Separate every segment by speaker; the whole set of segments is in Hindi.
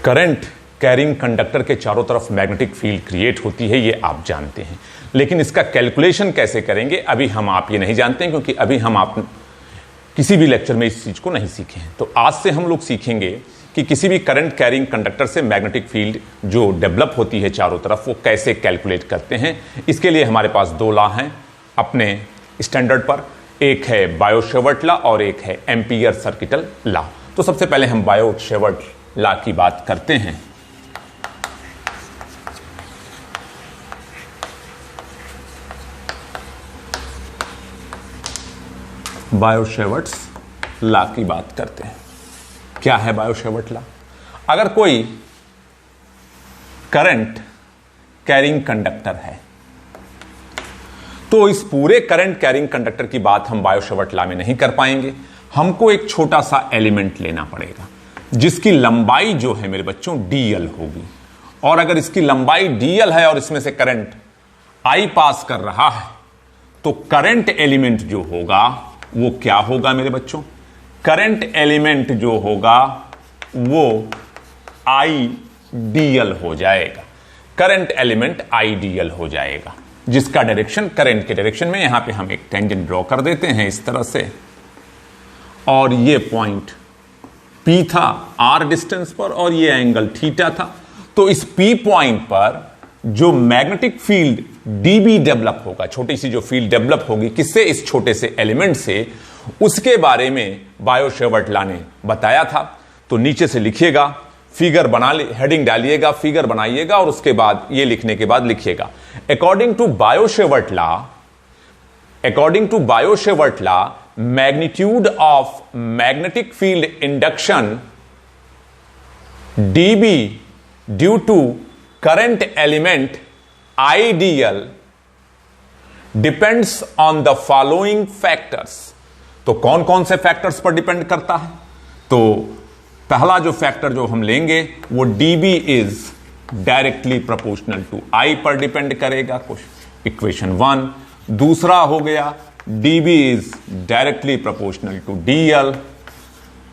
Speaker 1: करंट कैरिंग कंडक्टर के चारों तरफ मैग्नेटिक फील्ड क्रिएट होती है, ये आप जानते हैं, लेकिन इसका कैलकुलेशन कैसे करेंगे अभी हम आप ये नहीं जानते हैं, क्योंकि अभी हम आप किसी भी लेक्चर में इस चीज को नहीं सीखे हैं। तो आज से हम लोग सीखेंगे कि किसी भी करंट कैरिंग कंडक्टर से मैग्नेटिक फील्ड जो डेवलप होती है चारों तरफ, वो कैसे कैलकुलेट करते हैं। इसके लिए हमारे पास दो लॉ हैं अपने स्टैंडर्ड पर, एक है बायो-सेवर्ट लॉ और एक है एम्पियर सर्किटल लॉ। तो सबसे पहले हम बायो-सेवर्ट लॉ की बात करते हैं। बायो-सेवर्ट्स लॉ की बात करते हैं। क्या है बायो-सेवर्ट लॉ? अगर कोई करंट कैरिंग कंडक्टर है तो इस पूरे करंट कैरिंग कंडक्टर की बात हम बायो-सेवर्ट लॉ में नहीं कर पाएंगे। हमको एक छोटा सा एलिमेंट लेना पड़ेगा जिसकी लंबाई जो है मेरे बच्चों dl होगी, और अगर इसकी लंबाई dl है और इसमें से करंट I पास कर रहा है तो करंट एलिमेंट जो होगा वो क्या होगा मेरे बच्चों? करंट एलिमेंट जो होगा वो IDL हो जाएगा। करंट एलिमेंट IDL हो जाएगा, जिसका डायरेक्शन करंट के डायरेक्शन में, यहां पे हम एक टेंजेंट ड्रॉ कर देते हैं इस तरह से, और ये पॉइंट P था R डिस्टेंस पर और ये एंगल थीटा था। तो इस P पॉइंट पर जो मैग्नेटिक फील्ड dB डेवलप होगा, छोटी सी जो फील्ड डेवलप होगी, किससे? इस छोटे से एलिमेंट से, उसके बारे में बायो-सेवर्ट लॉ ने बताया था। तो नीचे से लिखिएगा, फिगर बना ले, हेडिंग डालिएगा, फिगर बनाइएगा और उसके बाद ये लिखने के बाद लिखिएगा according to Biot Savart law magnitude of magnetic field induction dB due to current element IDL depends on the following factors. तो कौन कौन से फैक्टर्स पर डिपेंड करता है? तो पहला जो फैक्टर जो हम लेंगे वो dB is directly proportional to I पर डिपेंड करेगा, कुछ इक्वेशन 1। दूसरा हो गया dB is directly proportional to DL।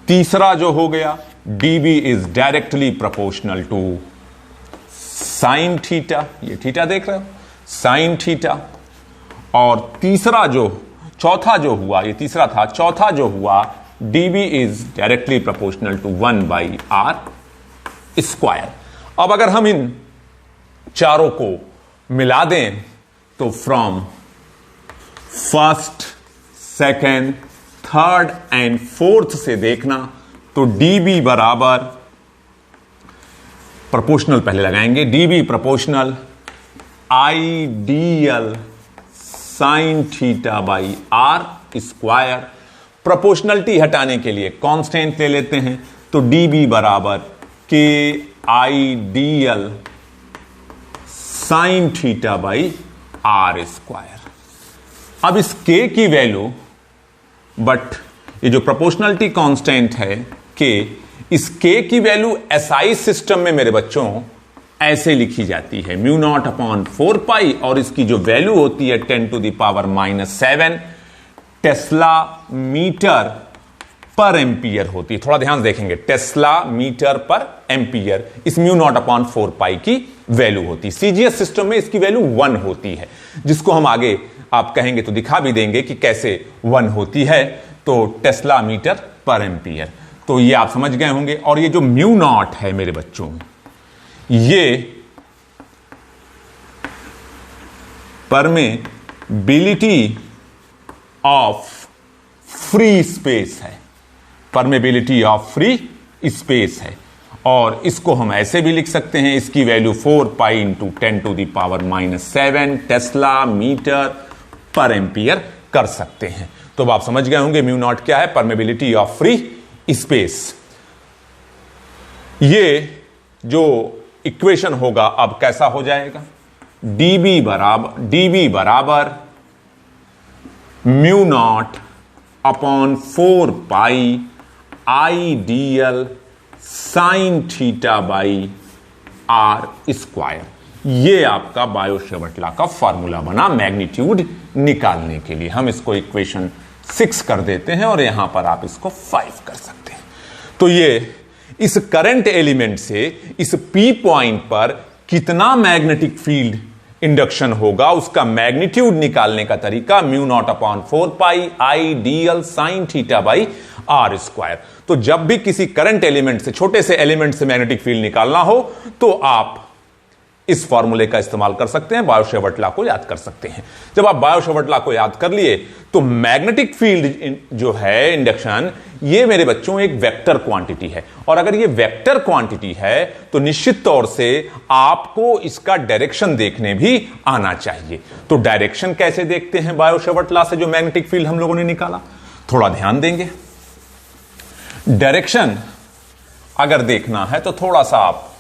Speaker 1: तीसरा जो हो गया dB is directly proportional to sine theta, ये थीटा देख रहे हो, साइन थीटा। और चौथा जो हुआ, ये तीसरा था, चौथा जो हुआ dB is directly proportional to 1/r square. अब अगर हम इन चारों को मिला दें तो from first, second, third and fourth से देखना तो dB बराबर, प्रोपोर्शनल पहले लगाएंगे, dB proportional IDL sine theta by R square. Proportionality हटाने के लिए कांस्टेंट ले लेते हैं, तो dB बराबर K IDL sine theta by R square. अब इस K की वैल्यू, बट ये जो प्रोपोर्शनलिटी कांस्टेंट है K, इस K की वैल्यू SI सिस्टम में मेरे बच्चों ऐसे लिखी जाती है μ0/4π, और इसकी जो वैल्यू होती है 10⁻⁻7 टेस्ला मीटर पर एम्पियर होती है। थोड़ा ध्यान देखेंगे, टेस्ला मीटर पर एम्पियर इस μ0/4π की वैल्यू होती है। CGS सिस्टम में इसकी वैल्यू 1 होती है, जिसको हम आगे आप कहेंगे तो दिखा भी देंगे कि कैसे 1 होती है। तो टेस्ला मीटर पर एम्पियर, तो ये आप समझ गए होंगे। और ये जो μ0 है मेरे बच्चों, ये परमेबिलिटी ऑफ फ्री स्पेस है, परमेबिलिटी ऑफ फ्री स्पेस है। और इसको हम ऐसे भी लिख सकते हैं, इसकी वैल्यू 4π × 10⁻⁻7 टेस्ला मीटर पर एम्पियर कर सकते हैं। तो अब आप समझ गए होंगे μ0 क्या है, परमेबिलिटी ऑफ फ्री स्पेस। ये जो इक्वेशन होगा अब कैसा हो जाएगा, dB बराबर μ0/4π IDL sine theta by R square. ये आपका बायो-सेवर्ट लॉ का फॉर्मूला बना मैग्नीट्यूड निकालने के लिए। हम इसको इक्वेशन 6 कर देते हैं और यहां पर आप इसको 5 कर सकते हैं। तो ये इस करंट एलिमेंट से इस P पॉइंट पर कितना मैग्नेटिक फील्ड इंडक्शन होगा, उसका मैग्नीट्यूड निकालने का तरीका μ0/4π I dl sin θ/r²। तो जब भी किसी करंट एलिमेंट से, छोटे से एलिमेंट से मैग्नेटिक फील्ड निकालना हो तो आप इस फॉर्मूले का इस्तेमाल कर सकते हैं, बायो-सेवर्ट लॉ को याद कर सकते हैं। जब आप बायो-सेवर्ट लॉ को याद कर लिए तो मैग्नेटिक फील्ड जो है इंडक्शन, ये मेरे बच्चों एक वेक्टर क्वांटिटी है, और अगर ये वेक्टर क्वांटिटी है तो निश्चित तौर से आपको इसका डायरेक्शन देखने भी आना चाहिए। तो डायरेक्शन कैसे देखते हैं बायो-सेवर्ट लॉ से जो मैग्नेटिक फील्ड हम लोगों ने निकाला, थोड़ा ध्यान देंगे। डायरेक्शन अगर देखना है तो थोड़ा सा आप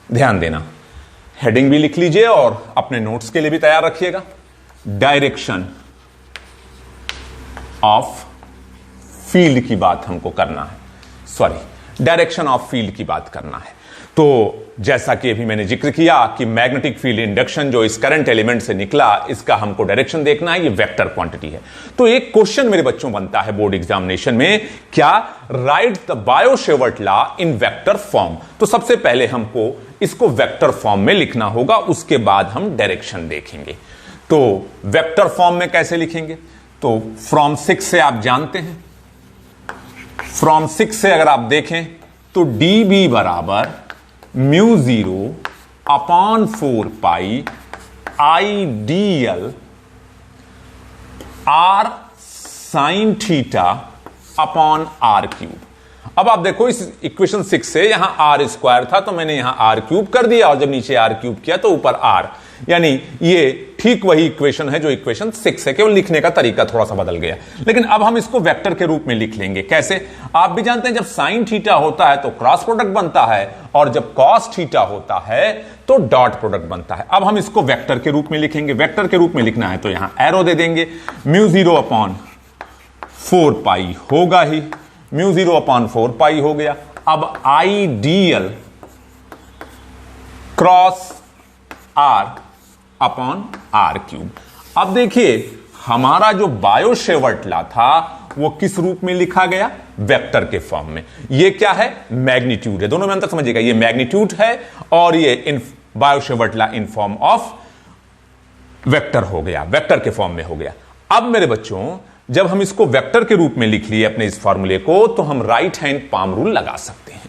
Speaker 1: ध्यान देना, हेडिंग भी लिख लीजिए और अपने नोट्स के लिए भी तैयार रखिएगा। डायरेक्शन ऑफ फील्ड की बात हमको करना है, सॉरी, डायरेक्शन ऑफ फील्ड की बात करना है। तो जैसा कि अभी मैंने जिक्र किया कि मैग्नेटिक फील्ड इंडक्शन जो इस करंट एलिमेंट से निकला, इसका हमको डायरेक्शन देखना है, ये वेक्टर क्वांटिटी है। तो एक क्वेश्चन मेरे बच्चों बनता है बोर्ड एग्जामिनेशन में, क्या right the Biot-Savart law in vector form. तो सबसे पहले हमको इसको वेक्टर फॉर्म में लिखना होगा, उसके बाद हम डायरेक्शन देखेंगे। तो वेक्टर फॉर्म में कैसे लिखेंगे, तो फ्रॉम 6 से आप जानते हैं, फ्रॉम 6 से अगर आप देखें तो dB बराबर μ0/4π I dl r sin θ/r³। अब आप देखो इस इक्वेशन 6 से यहां r² था तो मैंने यहां r³ कर दिया, और जब नीचे r³ किया तो ऊपर r, यानी ये ठीक वही इक्वेशन है जो इक्वेशन 6 है, केवल लिखने का तरीका थोड़ा सा बदल गया। लेकिन अब हम इसको वेक्टर के रूप में लिख लेंगे। कैसे, आप भी जानते हैं जब साइन थीटा होता है तो क्रॉस प्रोडक्ट बनता है, और जब कॉस थीटा होता है तो डॉट प्रोडक्ट बनता है। अब हम इसको वेक्टर के रूप में लिखेंगे। वेक्टर के रूप में लिखना है तो यहां एरो दे देंगे, μ0/4π होगा ही, μ0/4π हो गया। अब आई dl क्रॉस r/r³। अब देखिए हमारा जो बायो-सेवर्ट लॉ था वो किस रूप में लिखा गया, वेक्टर के फॉर्म में। ये क्या है, मैग्नीट्यूड है, दोनों में अंतर समझिएगा, ये मैग्नीट्यूड है और ये in Biot Savart law in form of vector हो गया, वेक्टर के फॉर्म में हो गया। अब मेरे बच्चों जब हम इसको वेक्टर के रूप में लिख लिए अपने इस फॉर्मूले को, तो हम राइट हैंड पाम रूल लगा सकते हैं।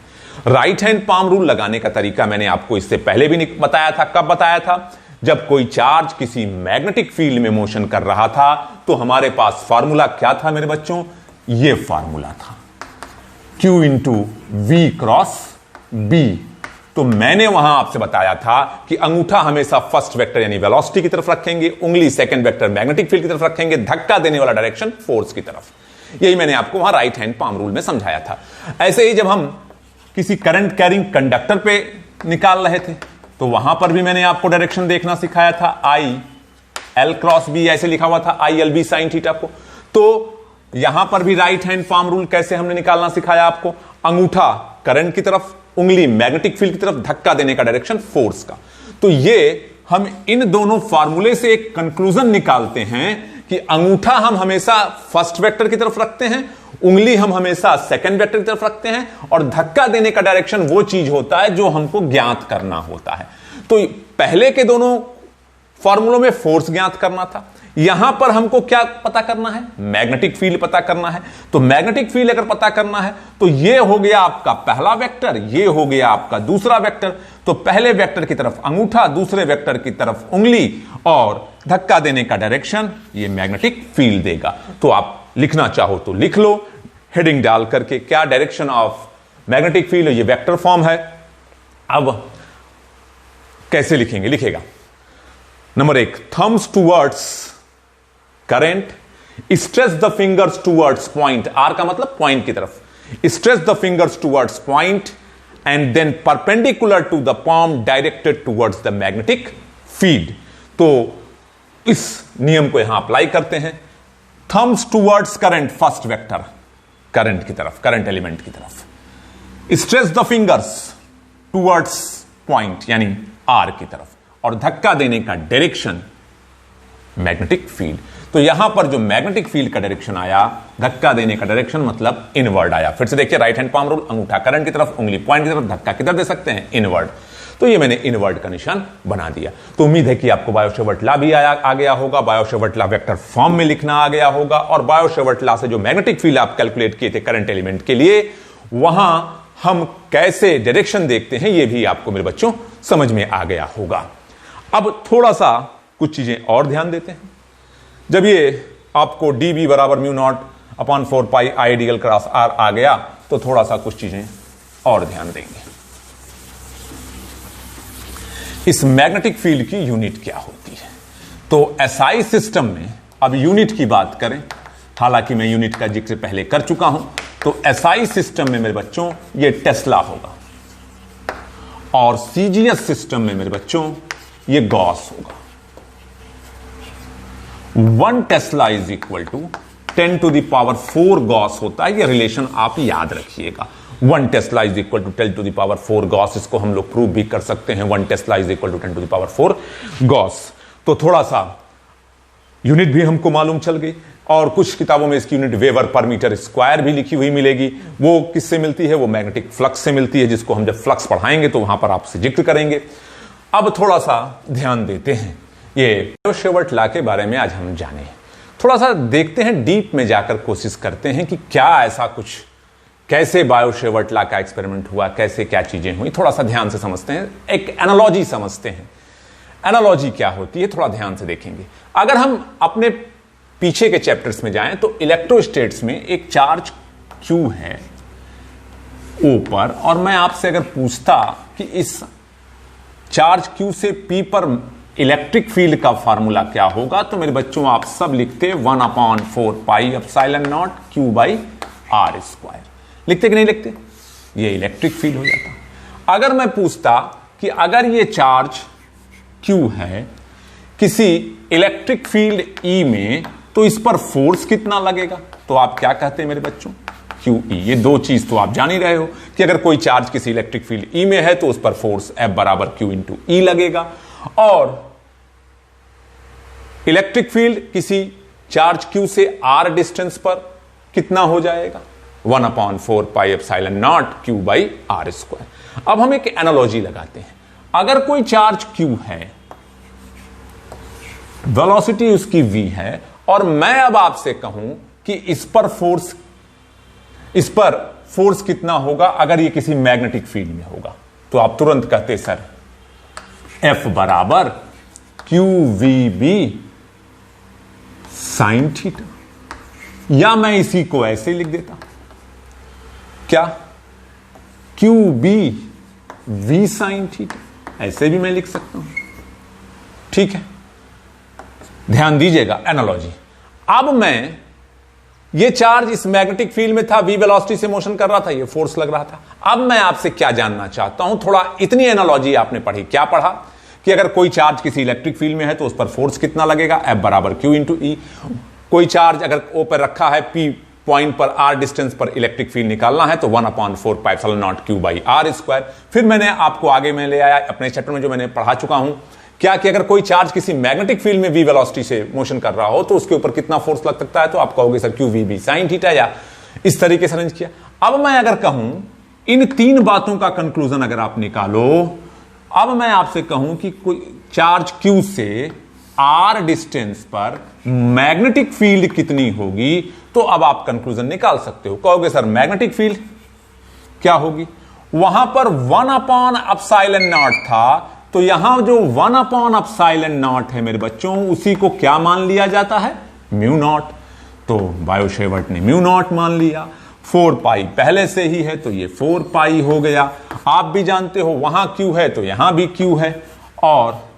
Speaker 1: राइट हैंड पाम रूल लगाने का तरीका मैंने आपको इससे पहले भी बताया था। कब बताया था, जब कोई चार्ज किसी मैग्नेटिक फील्ड में मोशन कर रहा था तो हमारे पास फॉर्मूला क्या था मेरे बच्चों, ये फॉर्मूला था Q × V क्रॉस B। तो मैंने वहां आपसे बताया था कि अंगूठा हमेशा फर्स्ट वेक्टर यानी वेलोसिटी की तरफ रखेंगे, उंगली सेकंड वेक्टर मैग्नेटिक फील्ड की तरफ रखेंगे, धक्का देने वाला डायरेक्शन फोर्स की तरफ। यही मैंने आपको वहां राइट हैंड पाम रूल में समझाया था। ऐसे ही जब हम किसी करंट कैरिंग कंडक्टर पे निकाल रहे थे तो वहां पर भी मैंने आपको डायरेक्शन देखना सिखाया था, I L क्रॉस B ऐसे लिखा हुआ था, ILB साइन थीटा को। तो यहां पर भी राइट हैंड पाम रूल कैसे हमने निकालना सिखाया आपको, अंगूठा करंट की तरफ, उंगली मैग्नेटिक फील्ड की तरफ, धक्का देने का डायरेक्शन फोर्स का। तो ये हम इन दोनों फार्मूले से एक कंक्लूजन निकालते हैं कि अंगूठा हम हमेशा फर्स्ट वेक्टर की तरफ रखते हैं, उंगली हम हमेशा सेकंड वेक्टर की तरफ रखते हैं, और धक्का देने का डायरेक्शन वो चीज होता है जो हमको ज्ञात करना होता है। तो पहले के दोनों फॉर्मूलों में फोर्स ज्ञात करना था, यहां पर हमको क्या पता करना है, मैग्नेटिक फील्ड पता करना है। तो मैग्नेटिक फील्ड अगर पता करना है तो ये हो गया आपका पहला वेक्टर, ये हो गया आपका दूसरा वेक्टर। तो पहले वेक्टर की तरफ अंगूठा, दूसरे वेक्टर की तरफ उंगली, और धक्का देने का डायरेक्शन ये मैग्नेटिक फील्ड देगा। तो आप लिखना चाहो तो लिख लो हेडिंग डाल करके, क्या डायरेक्शन ऑफ मैग्नेटिक फील्ड, ये वेक्टर फॉर्म है। अब कैसे लिखेंगे, लिखेगा number 1, thumbs towards current, stretch the fingers towards point, R का मतलब पॉइंट की तरफ, stretch the fingers towards point and then perpendicular to the palm directed towards the magnetic field. तो इस नियम को यहां अप्लाई करते हैं, thumbs towards current, first vector current की तरफ, करंट एलिमेंट की तरफ, stretch the fingers towards point यानी आर की तरफ, और धक्का देने का डायरेक्शन मैग्नेटिक फील्ड। तो यहां पर जो मैग्नेटिक फील्ड का डायरेक्शन आया, धक्का देने का डायरेक्शन मतलब इनवर्ड आया। फिर से देखिए, राइट हैंड पाम रूल, अंगूठा करंट की तरफ, उंगली पॉइंट की तरफ, धक्का किधर दे सकते हैं, इनवर्ड। तो ये मैंने इनवर्ड का निशान बना दिया। तो उम्मीद है कि आपको बायो-सेवर्ट लॉ भी आ गया होगा, बायो-सेवर्ट लॉ वेक्टर फॉर्म में लिखना आ गया होगा, और बायो-सेवर्ट लॉ से जो मैग्नेटिक फील्ड आप कैलकुलेट किए थे करंट एलिमेंट के लिए, वहां हम कैसे डायरेक्शन देखते हैं ये भी आपको मेरे बच्चों समझ में आ गया होगा। अब थोड़ा सा कुछ चीजें और ध्यान देते हैं। जब ये आपको dB बराबर μ0/4 आइडियल क्रॉस r आ गया, तो थोड़ा सा कुछ चीजें और ध्यान देंगे। इस मैग्नेटिक फील्ड की यूनिट क्या होती है? तो एसआई सिस्टम में अब यूनिट की बात करें, हालांकि मैं यूनिट का जिक्र पहले कर चुका हूं, तो एसआई सिस्टम में मेरे बच्चों ये टेस्ला होगा, और सीजीएस सिस्टम में मेरे बच्चों ये गॉस होगा। 1 tesla is equal to 10⁴ gauss होता है। ये रिलेशन आप याद रखिएगा। 1 tesla is equal to 10⁴ gauss, इसको हम लोग प्रूव भी कर सकते हैं। 1 tesla is equal to 10⁴ gauss. तो थोड़ा सा यूनिट भी हमको मालूम चल गई, और कुछ किताबों में इसकी यूनिट वेबर पर मीटर स्क्वायर भी लिखी हुई मिलेगी। वो किससे मिलती है? वो मैग्नेटिक फ्लक्स से मिलती है, जिसको हम जब फ्लक्स पढ़ाएंगे तो वहां पर आपसे जिक्र करेंगे। अब थोड़ा सा ध्यान देते हैं, ये बायो-सेवर्ट लॉ के बारे में आज हम जाने, थोड़ा सा देखते हैं, डीप में जाकर कोशिश करते हैं कि क्या ऐसा कुछ, कैसे बायो-सेवर्ट लॉ का एक्सपेरिमेंट हुआ, कैसे क्या चीजें हुई, थोड़ा सा ध्यान से समझते हैं, एक एनालॉजी समझते हैं। एनालॉजी क्या होती है थोड़ा ध्यान से देखेंगे। अगर हम अपने पीछे के चैप्टर्स में जाएं तो इलेक्ट्रोस्टेट्स में एक चार्ज Q है ऊपर, और मैं आपसे अगर पूछता कि इस चार्ज Q से P पर इलेक्ट्रिक फील्ड का फार्मूला क्या होगा, तो मेरे बच्चों आप सब लिखते 1/4πε0 Q/r²। लिखते कि नहीं लिखते? ये इलेक्ट्रिक फील्ड हो जाता। अगर मैं पूछता कि अगर ये चार्ज Q है किसी इलेक्ट्रिक फील्ड E में, तो इस पर फोर्स कितना लगेगा, तो आप क्या कहते हैं मेरे बच्चों? QE। ये दो चीज तो आप जान ही रहे हो कि अगर कोई चार्ज किसी इलेक्ट्रिक फील्ड E में है तो उस पर फोर्स F बराबर Q × E लगेगा, और इलेक्ट्रिक फील्ड किसी चार्ज Q से R डिस्टेंस पर कितना हो जाएगा? 1/4πε0 Q/r²। अब हम एक एनालॉजी लगाते हैं। अगर कोई चार्ज Q है, वेलोसिटी उसकी v है, और मैं अब आपसे कहूं कि इस पर फोर्स कितना होगा अगर ये किसी मैग्नेटिक फील्ड में होगा, तो आप तुरंत कहते सर F बराबर QVB sin θ, या मैं इसी को ऐसे लिख देता, क्या QB V sin θ, ऐसे भी मैं लिख सकता हूं। ठीक है, ध्यान दीजिएगा एनालॉजी। अब मैं, ये चार्ज इस मैग्नेटिक फील्ड में था, v वेलोसिटी से मोशन कर रहा था, ये फोर्स लग रहा था। अब मैं आपसे क्या जानना चाहता हूं, थोड़ा इतनी एनालॉजी आपने पढ़ी, क्या पढ़ा कि अगर कोई चार्ज किसी इलेक्ट्रिक फील्ड में है तो उस पर फोर्स कितना लगेगा? F बराबर Q × E। कोई चार्ज अगर O पर रखा है, P पॉइंट पर R डिस्टेंस पर इलेक्ट्रिक फील्ड निकालना है, तो 1/4πε0 Q/r²। फिर मैंने आपको आगे में ले आया अपने चैप्टर में, जो मैंने पढ़ा चुका हूं, क्या कि अगर कोई चार्ज किसी मैग्नेटिक फील्ड में v वेलोसिटी से मोशन कर रहा हो तो उसके ऊपर कितना फोर्स लग सकता है, तो आप कहोगे सर QVB sin θ, या इस तरीके से अरेंज किया। अब मैं अगर कहूं इन तीन बातों का कंक्लूजन अगर आप निकालो, अब मैं आपसे कहूं कि कोई चार्ज Q से R डिस्टेंस पर मैग्नेटिक फील्ड कितनी होगी, तो अब आप कंक्लूजन निकाल सकते हो। कहोगे सर मैग्नेटिक फील्ड क्या होगी, वहां पर 1/ε0 था, तो यहां जो 1/ε0 है मेरे बच्चों, उसी को क्या मान लिया जाता है? μ0। तो बायो-सेवर्ट ने μ0 मान लिया। 4π पहले से ही है, तो ये 4π हो गया। आप भी जानते हो वहां Q है तो यहां भी Q है, और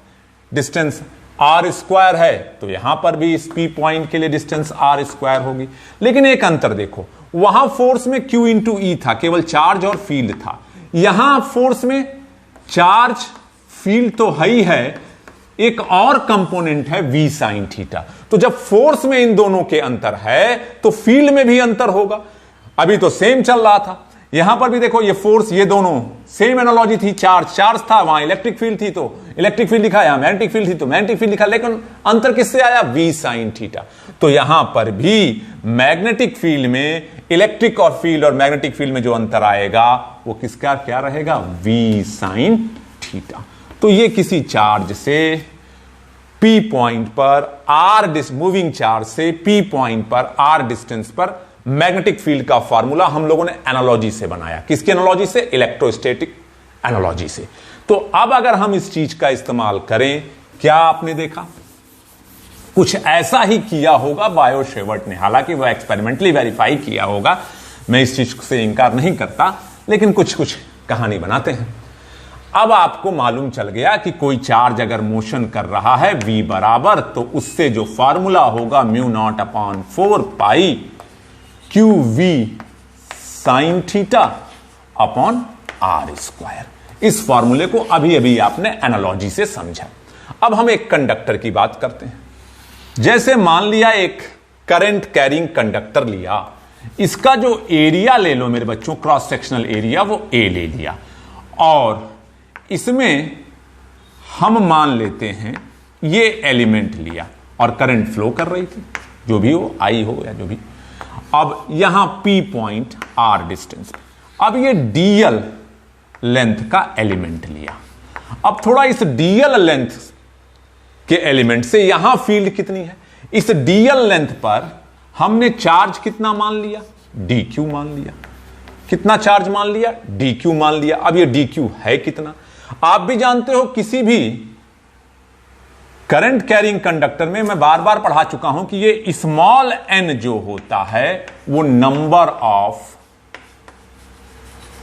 Speaker 1: डिस्टेंस r² है, तो यहां पर भी इस P पॉइंट के लिए डिस्टेंस r² होगी। लेकिन एक अंतर देखो, वहां फोर्स में Q × E था, केवल चार्ज और फील्ड था। यहां फोर्स में चार्ज फील्ड तो है ही है, एक और कंपोनेंट है V sin θ। तो जब फोर्स में इन दोनों के अंतर है, तो फील्ड में भी अंतर होगा। अभी तो सेम चल रहा था, यहां पर भी देखो ये फोर्स, ये दोनों सेम एनालॉजी थी, चार्ज था, वहां इलेक्ट्रिक फील्ड थी तो इलेक्ट्रिक फील्ड लिखा, यहां मैग्नेटिक फील्ड थी तो मैग्नेटिक फील्ड लिखा, लेकिन अंतर किससे आया? v sin theta. तो यहां पर भी मैग्नेटिक फील्ड में इलेक्ट्रिक और फील्ड और मैग्नेटिक फील्ड में जो अंतर आएगा वो किसका क्या रहेगा? v sin theta. तो ये किसी चार्ज से P पॉइंट पर r मूविंग चार्ज से P पॉइंट पर r डिस्टेंस पर मैग्नेटिक फील्ड का फॉर्मूला हम लोगों ने एनालॉजी से बनाया। किसकी एनालॉजी से? इलेक्ट्रोस्टैटिक एनालॉजी से। तो अब अगर हम इस चीज का इस्तेमाल करें, क्या आपने देखा कुछ ऐसा ही किया होगा बायो-सेवर्ट ने, हालांकि वह एक्सपेरिमेंटली वेरीफाई किया होगा, मैं इस चीज से इंकार नहीं करता, लेकिन कुछ कुछ कहानी बनाते हैं। अब आपको मालूम चल गया कि कोई चार्ज अगर मोशन कर रहा है v बराबर, तो उससे जो फॉर्मूला होगा mu naught upon 4 pi q v sine theta upon r square. इस फॉर्मूले को अभी अभी आपने एनालॉजी से समझा। अब हम एक कंडक्टर की बात करते हैं। जैसे मान लिया एक करंट कैरिंग कंडक्टर लिया, इसका जो एरिया ले लो मेरे बच्चों, क्रॉस सेक्शनल एरिया, वो ए ले लिया, और इसमें हम मान लेते हैं ये एलिमेंट लिया और करंट फ्लो कर रही थी, जो भी हो, आई हो या जो भी। अब यहां P पॉइंट R डिस्टेंस, अब ये डीएल लेंथ का एलिमेंट लिया। अब थोड़ा इस डीएल लेंथ के एलिमेंट से यहां फील्ड कितनी है, इस डीएल लेंथ पर हमने चार्ज कितना मान लिया? dq मान लिया। कितना चार्ज मान लिया? dq मान लिया। अब ये dq है कितना? आप भी जानते हो, किसी भी करंट कैरिंग कंडक्टर में मैं बार बार पढ़ा चुका हूं कि ये स्मॉल n जो होता है वो number of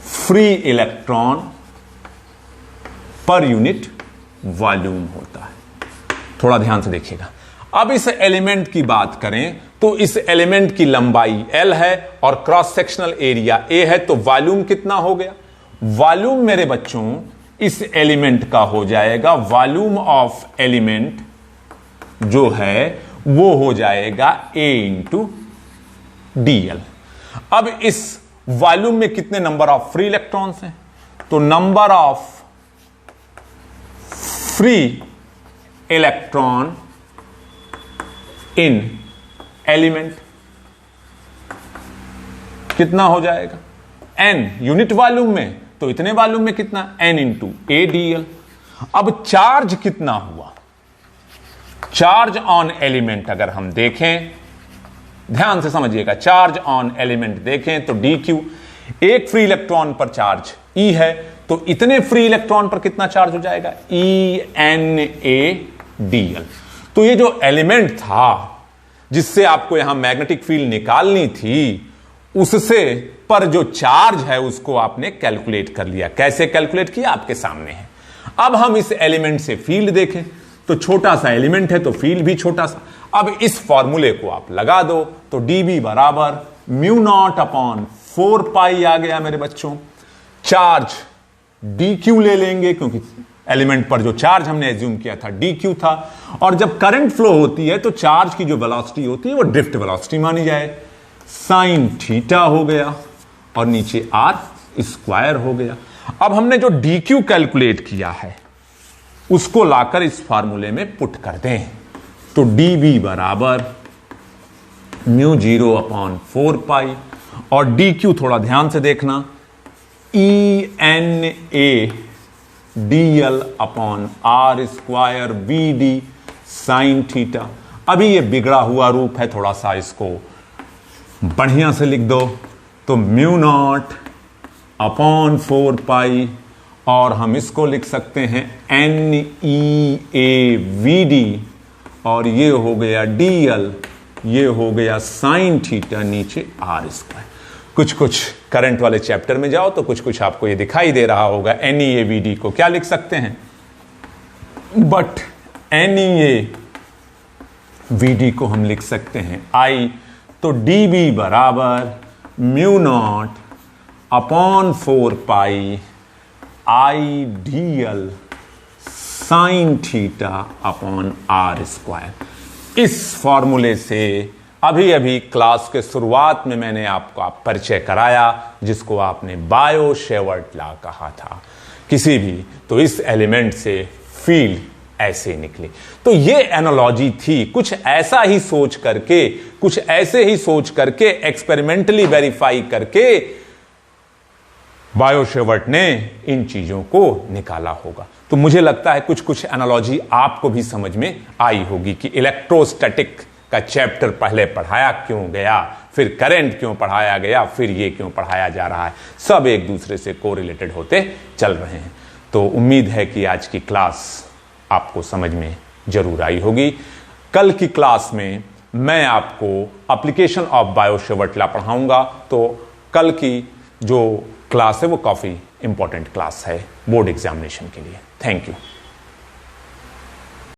Speaker 1: free electron per unit volume होता है। थोड़ा ध्यान से देखिएगा। अब इस एलिमेंट की बात करें तो इस एलिमेंट की लंबाई l है और क्रॉस सेक्शनल एरिया a है, तो वॉल्यूम कितना हो गया? वॉल्यूम मेरे बच्चों इस एलिमेंट का हो जाएगा, वॉल्यूम ऑफ एलिमेंट जो है वो हो जाएगा a इंटू dl। अब इस वॉल्यूम में कितने नंबर ऑफ फ्री इलेक्ट्रॉन्स हैं? तो number of free electron in element कितना हो जाएगा? n यूनिट वॉल्यूम में, तो इतने वॉल्यूम में कितना? n इंटू ए dl। अब चार्ज कितना हुआ? चार्ज ऑन एलिमेंट अगर हम देखें, ध्यान से समझिएगा, चार्ज ऑन एलिमेंट देखें तो dq, एक फ्री इलेक्ट्रॉन पर चार्ज E है, तो इतने फ्री इलेक्ट्रॉन पर कितना चार्ज हो जाएगा? ENA-dl। तो ये जो एलिमेंट था जिससे आपको यहां मैग्नेटिक फील्ड निकालनी थी, उससे पर जो चार्ज है उसको आपने कैलकुलेट कर लिया। कैसे कैलकुलेट किया? आपके सामने है। अब हम इस एलिमेंट से फील्ड देखें तो छोटा सा एलिमेंट है तो फील्ड भी छोटा सा। अब इस फॉर्मूले को आप लगा दो तो dB बराबर म्यू नॉट अपॉन 4 पाई आ गया मेरे बच्चों। चार्ज dq ले लेंगे क्योंकि एलिमेंट पर जो चार्ज हमने एज्यूम किया था dq था, और जब करंट फ्लो होती है तो चार्ज की जो वेलोसिटी होती है वो ड्रिफ्ट वेलोसिटी मानी जाए, साइन थीटा हो गया और नीचे r स्क्वायर हो गया। अब हमने जो dq कैलकुलेट किया है उसको लाकर इस फार्मूले में पुट कर दें तो dB बराबर म्यू 0 अपॉन 4 पाई, और dq थोड़ा ध्यान से देखना, ENA-dl upon r square VD sine theta. अभी ये बिगड़ा हुआ रूप है, थोड़ा सा इसको बढ़िया से लिख दो तो म्यू नॉट अपॉन 4 पाई, और हम इसको लिख सकते हैं NEAVD, और ये हो गया dl, ये हो गया साइन थीटा, नीचे r स्क्वायर। कुछ कुछ करंट वाले चैप्टर में जाओ तो कुछ कुछ आपको ये दिखाई दे रहा होगा। NEAVD को क्या लिख सकते हैं? बट NEAVD को हम लिख सकते हैं I, तो dB बराबर mu naught upon 4 pi I dl sign theta upon r square. इस फॉर्मूले से अभी अभी क्लास के शुरुआत में मैंने आपको परिचय कराया, जिसको आपने बायो शेवर्ट लॉ कहा था किसी भी, तो इस एलिमेंट से फील्ड ऐसे निकले। तो ये एनालॉजी थी, कुछ ऐसा ही सोच करके, कुछ ऐसे ही सोच करके एक्सपेरिमेंटली वेरीफाई करके बायो शेवर्ट ने इन चीजों को निकाला होगा। तो मुझे लगता है कुछ कुछ एनालॉजी आपको भी समझ में आई होगी कि इलेक्ट्रोस्टैटिक का चैप्टर पहले पढ़ाया क्यों गया, फिर करंट क्यों पढ़ाया गया, फिर ये क्यों पढ़ाया जा रहा है, सब एक दूसरे से कोरिलेटेड होते चल रहे हैं। तो उम्मीद है कि आज की क्लास आपको समझ में जरूर आई होगी। कल की क्लास में मैं आपको एप्लीकेशन ऑफ बायो शेवर्ट लॉ पढ़ाऊंगा। तो कल की जो क्लास है वो काफी इंपॉर्टेंट क्लास है बोर्ड एग्जामिनेशन के लिए। Thank you.